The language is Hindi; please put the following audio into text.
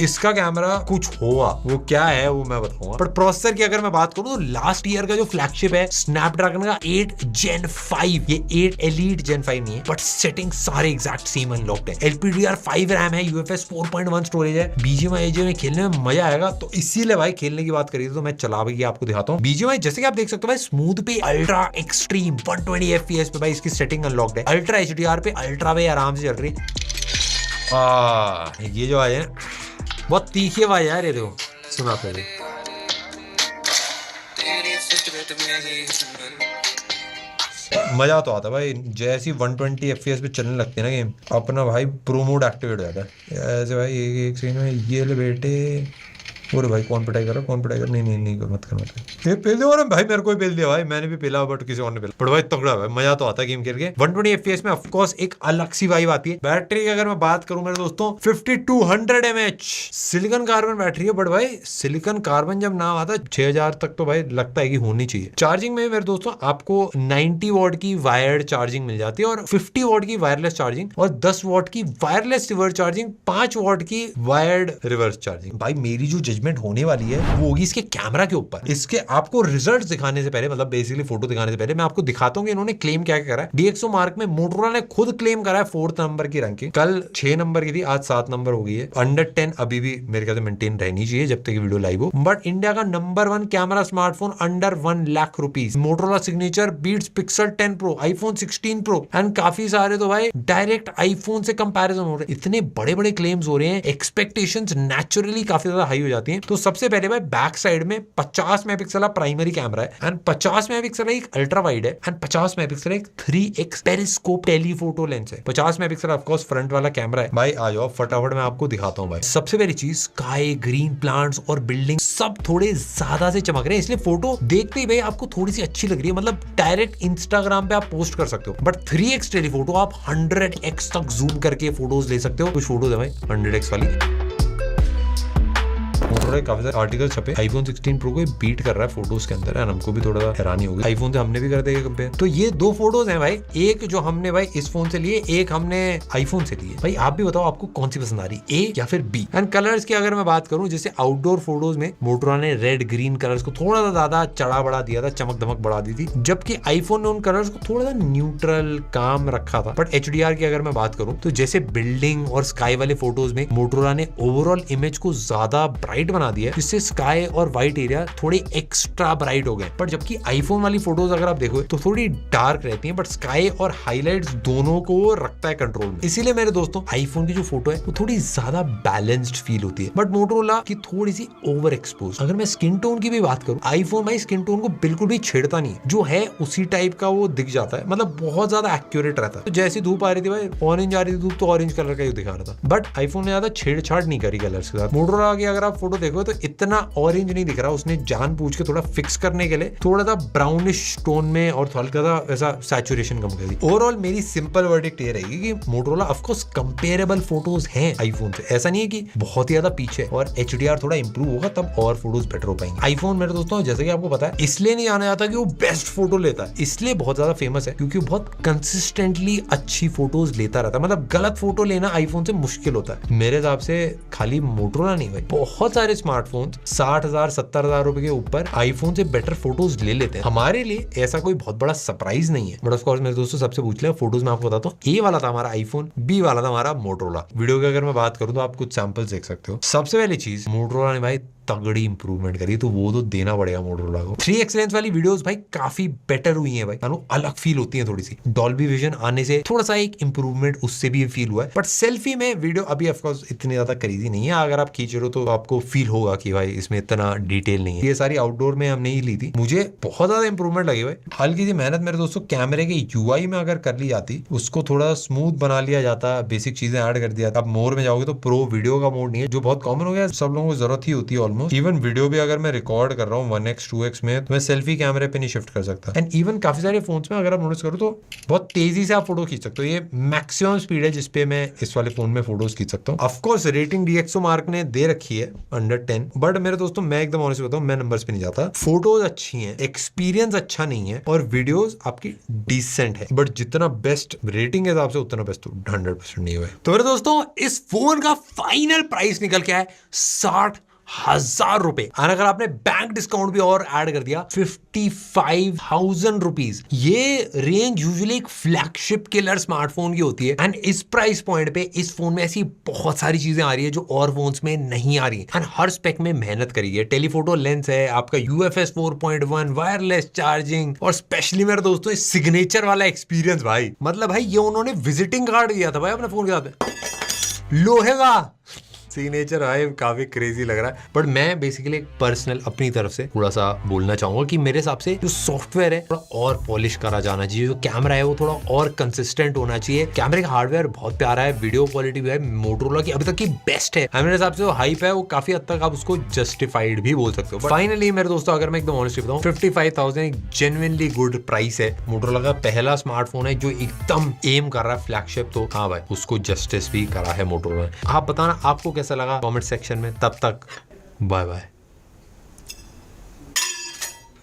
इसका कैमरा कुछ होगा, वो क्या है वो मैं बताऊंगा। पर प्रोसेसर की अगर मैं बात करूं तो लास्ट ईयर का जो फ्लैगशिप है स्नैपड्रैगन का 8 Gen 5, ये 8 Elite Gen 5 नहीं है, बट सेटिंग सारे एग्जैक्ट सेम अनलॉक्ड है। LPDDR5 रैम है, UFS 4.1 स्टोरेज है। BGMI में खेलने में मजा आएगा, तो इसीलिए भाई खेलने की बात करी तो मैं चला भी आपको दिखाता हूँ। BGMI जैसे कि आप देख सकते हो भाई, स्मूथ पे अल्ट्रा एक्सट्रीम 120 FPS पे भाई इसकी सेटिंग अनलॉक्ड है। अल्ट्रा HDR पे अल्ट्रा पे आराम से चल रही है। ये जो आए हैं बहुत तीखे आवाज यार, ये देखो सुनाते हैं। मजा तो आता भाई, जैसी 120 FPS पे चलने लगती है ना गेम, अपना भाई प्रो मोड एक्टिवेट हो जाता है ऐसे भाई। एक सीन में ये ले बेटे, और भाई कौन पिटाई कर रहा, कौन पिटाई कर, नहीं मत कर ये पेल दिया भाई, मेरे को ही पेल दिया भाई, मैंने भी पेला बट किसी और ने पेला, बट भाई तगड़ा भाई, मजा तो आता है गेम खेल के। 120 FPS में ऑफ कोर्स एक अलग सी वाइब आती है। बैटरी की अगर मैं बात करूं मेरे दोस्तों, 5200 mAh सिलिकॉन कार्बन बैटरी है, बट भाई सिलिकॉन कार्बन जब नाम आता है 6000 तक तो भाई लगता है कि होनी चाहिए। चार्जिंग में मेरे दोस्तों आपको 90 वॉट की वायर्ड चार्जिंग मिल जाती है, और 50 वॉट की वायरलेस चार्जिंग, और 10 वॉट की वायरलेस रिवर्स चार्जिंग, 5 वॉट की वायर्ड रिवर्स चार्जिंग। भाई मेरी जो जजमेंट होने वाली है वो होगी इसके कैमरा के ऊपर। इसके आपको रिजल्ट दिखाने से पहले, मतलब बेसिकली फोटो दिखाने से पहले मैं आपको दिखाता हूँ कि इन्होंने क्लेम क्या करा है। DxO मार्क में मोटोरोला ने खुद क्लेम करा है 4th नंबर की रैंकिंग। कल 6 नंबर की थी, आज 7 नंबर हो गई है। अंडर 10 अभी भी मेरे ख्याल से मेंटेन रहनी चाहिए जब तक वीडियो लाइव हो। बट इंडिया का number 1 camera smartphone under 1 lakh rupees, Motorola Signature Beats Pixel 10 Pro, iPhone 16 Pro and काफी सारे तो भाई डायरेक्ट आईफोन से कंपैरिजन हो रहे हैं। इतने बड़े बड़े क्लेम्स हो रहे हैं, एक्सपेक्टेशंस नेचुरली काफी ज्यादा हाई हो जाती हैं। तो सबसे पहले भाई बैक साइड में 50 मेगापिक्सल का प्राइमरी कैमरा है, एंड 50 मेगापिक्सल एक अल्ट्रा वाइड है, एंड 50 मेगापिक्सल एक 3x पेरिस्कोप टेलीफोटो लेंस है। 50 मेगापिक्सल ऑफ कोर्स फ्रंट वाला कैमरा है। भाई आ जाओ फटाफट मैं आपको दिखाता हूँ भाई। सबसे पहली चीज, स्काई, ग्रीन प्लांट्स और बिल्डिंग सब थोड़े ज्यादा से चमक रहे हैं, इसलिए फोटो देखते ही भाई आपको थोड़ी सी अच्छी लग रही है। मतलब डायरेक्ट इंस्टाग्राम पे आप पोस्ट कर सकते हो, बट 3x टेलीफोटो आप 100x तक जूम करके फोटोज ले सकते हो। कुछ फोटोज है भाई 100x वाली। काफी सारे आर्टिकल छपे, iPhone 16 प्रो को बीट कर रहा है फोटोज के अंदर, हमको भी थोड़ा सा हैरानी होगी। आईफोन से हमने भी कर देगा कंपेयर। तो ये 2 फोटोज हैं भाई, एक जो हमने भाई इस फोन से लिए, एक हमने आईफोन से लिए। भाई आप भी बताओ आपको कौन सी पसंद आ रही, ए या फिर बी। एंड कलर्स की अगर मैं बात करूं, जैसे आउटडोर फोटोज में मोटोरोला ने रेड ग्रीन कलर्स को थोड़ा सा ज्यादा चढ़ा बढ़ा दिया था, चमक दमक बढ़ा दी थी, जबकि आईफोन ने उन कलर्स को थोड़ा सा न्यूट्रल काम रखा था। बट HDR की अगर मैं बात करूं तो जैसे बिल्डिंग और स्काई वाले फोटोज में मोटोरोला ने ओवरऑल इमेज को ज्यादा ब्राइट बना दिया, जिससे स्काई और व्हाइट एरिया थोड़े एक्स्ट्रा ब्राइट हो गए। बट जबकि आईफोन वाली फोटोज अगर आप देखो तो थोड़ी डार्क रहती हैं, बट स्काई और हाइलाइट्स दोनों को रखता है कंट्रोल में। इसीलिए मेरे दोस्तों आईफोन की जो फोटो है वो थोड़ी ज्यादा बैलेंस्ड फील होती है, बट मोटोरोला की थोड़ी सी ओवर एक्सपोज। अगर मैं स्किन टोन की भी बात करूं, आईफोन भाई स्किन टोन को बिल्कुल भी छेड़ता नहीं, जो है उसी टाइप का वो दिख जाता है, मतलब बहुत ज्यादा एक्यूरेट रहता है। तो जैसी धूप आ रही थी भाई, ऑरेंज आ रही थी धूप, तो ऑरेंज कलर का ही दिखा रहा था। बट आईफोन ने ज्यादा छेड़छाड़ नहीं करी कलर्स के साथ। मोटोरोला की अगर आप फोटो देखो तो इतना ऑरेंज नहीं दिख रहा, उसने जानबूझ के थोड़ा फिक्स करने के लिए थोड़ा सा ब्राउनिश टोन में और हल्का सा ऐसा सैचुरेशन कम कर दी। ओवरऑल मेरी सिंपल वर्डिक्ट ये रहेगी कि Motorola of course comparable photos हैं आईफोन से, ऐसा नहीं है कि बहुत ही ज्यादा पीछे, और HDR थोड़ा इंप्रूव होगा तब और फोटोज बेटर हो पाएंगे। आईफोन मेरे दोस्तों जैसे कि आपको पता है इसलिए नहीं जाना जाता कि वो बेस्ट फोटो लेता है, इसलिए बहुत ज्यादा फेमस है क्योंकि वो बहुत कंसिस्टेंटली अच्छी फोटोज लेता रहता है। मतलब गलत फोटो लेना आईफोन से मुश्किल होता है मेरे हिसाब से। खाली मोटोरोला नहीं भाई, बहुत सारे स्मार्टफोन 60,000-70,000 रुपए के ऊपर आईफोन से बेटर फोटोज ले लेते हैं। हमारे लिए ऐसा कोई बहुत बड़ा सरप्राइज नहीं है, बट ऑफ कोर्स मेरे दोस्तों सबसे पूछ लिया फोटोज में आपको बताता हूँ। ए वाला था हमारा आईफोन, बी वाला था हमारा मोटोरोला। वीडियो की अगर मैं बात करूँ तो आप कुछ सैंपल्स देख सकते हो। सबसे पहली चीज, मोटोरोला ने भाई तगड़ी इंप्रूवमेंट करी, तो वो तो देना पड़ेगा मोटोरोला को। 3x लेंस वाली वीडियोस भाई काफी बेटर हुई हैं भाई, अलग फील होती है थोड़ी सी। डॉल्बी विजन आने से थोड़ा सा एक इंप्रूवमेंट उससे भी फील हुआ है। बट सेल्फी में वीडियो अभी ऑफ कोर्स इतनी ज्यादा क्रेजी नहीं है, अगर आप खींच रहे हो तो आपको फील होगा कि भाई इसमें इतना डिटेल नहीं है। ये सारी आउटडोर में हमने ही ली थी, मुझे बहुत ज्यादा इंप्रूवमेंट लगी भाई। हल्की सी मेहनत मेरे दोस्तों कैमरे के UI में अगर कर ली जाती, उसको थोड़ा स्मूथ बना लिया जाता, बेसिक चीजें ऐड कर दिया। अब मोर में जाओगे तो प्रो वीडियो का मोड नहीं है, जो बहुत कॉमन हो गया, सब लोगों को जरूरत ही होती है ऑलमोस्ट। इवन वीडियो भी अगर मैं रिकॉर्ड कर रहा हूँ 1x 2x में, तो मैं सेल्फी कैमरे पे नहीं शिफ्ट कर सकता। एंड इवन काफी सारे फोन्स में अगर आप नोटिस करो तो बहुत तेजी से आप फोटो खींच सकते हो। ये मैक्सिमम स्पीड है जिसपे मैं इस वाले फोन में फोटोज खींच सकता हूँ। Of course rating DxO mark ने दे रखी है अंडर 10। बट मेरे दोस्तों मैं एकदम ऑनेस्ट बताऊं, मैं नंबर्स पे नहीं जाता। फोटोज अच्छी हैं, एक्सपीरियंस अच्छा नहीं है और वीडियोस आपकी डिसेंट है, बट जितना बेस्ट रेटिंग के हिसाब से उतना बेस्ट तो 100% नहीं हुआ है। तो मेरे दोस्तों इस फोन का फाइनल प्राइस निकल के आया 60,000 रुपए। अगर आपने बैंक डिस्काउंट भी और ऐड कर दिया 55,000 रुपीज। ये रेंज यूजुअली एक फ्लैगशिप किलर स्मार्टफोन की होती है एंड इस प्राइस पॉइंट पे इस फोन में ऐसी बहुत सारी चीजें आ रही है जो और फोन्स में नहीं आ रही है एंड हर स्पेक में मेहनत करी है। टेलीफोटो लेंस है, आपका UFS 4.1, वायरलेस चार्जिंग और स्पेशली मेरे दोस्तों सिग्नेचर वाला एक्सपीरियंस भाई। मतलब भाई ये उन्होंने विजिटिंग कार्ड दिया था भाई अपने फोन के साथ में, लोहे का सिग्नेचर है। काफी क्रेजी लग रहा है, बट मैं बेसिकली एक पर्सनल अपनी तरफ से थोड़ा सा बोलना चाहूंगा कि मेरे हिसाब से जो सॉफ्टवेयर है थोड़ा और पॉलिश करा जाना चाहिए, जो कैमरा है वो थोड़ा और कंसिस्टेंट होना चाहिए। कैमरे का हार्डवेयर बहुत प्यारा है, वीडियो क्वालिटी भी है मोटोरोला की अभी तक की बेस्ट है। मेरे हिसाब से जो हाइप है वो काफी हद तक आप उसको जस्टिफाइड भी बोल सकते हो। फाइनली मेरे दोस्तों अगर मैं एकदम ऑनेस्टली बताऊं 55,000 एक जेन्युइनली गुड प्राइस है। मोटोरोला का पहला स्मार्टफोन है जो एकदम एम कर रहा है फ्लैगशिप, तो हाँ भाई उसको जस्टिस भी करा है मोटोरोला। आप बताना आपको कैसा लगा कमेंट सेक्शन में। तब तक बाय बाय।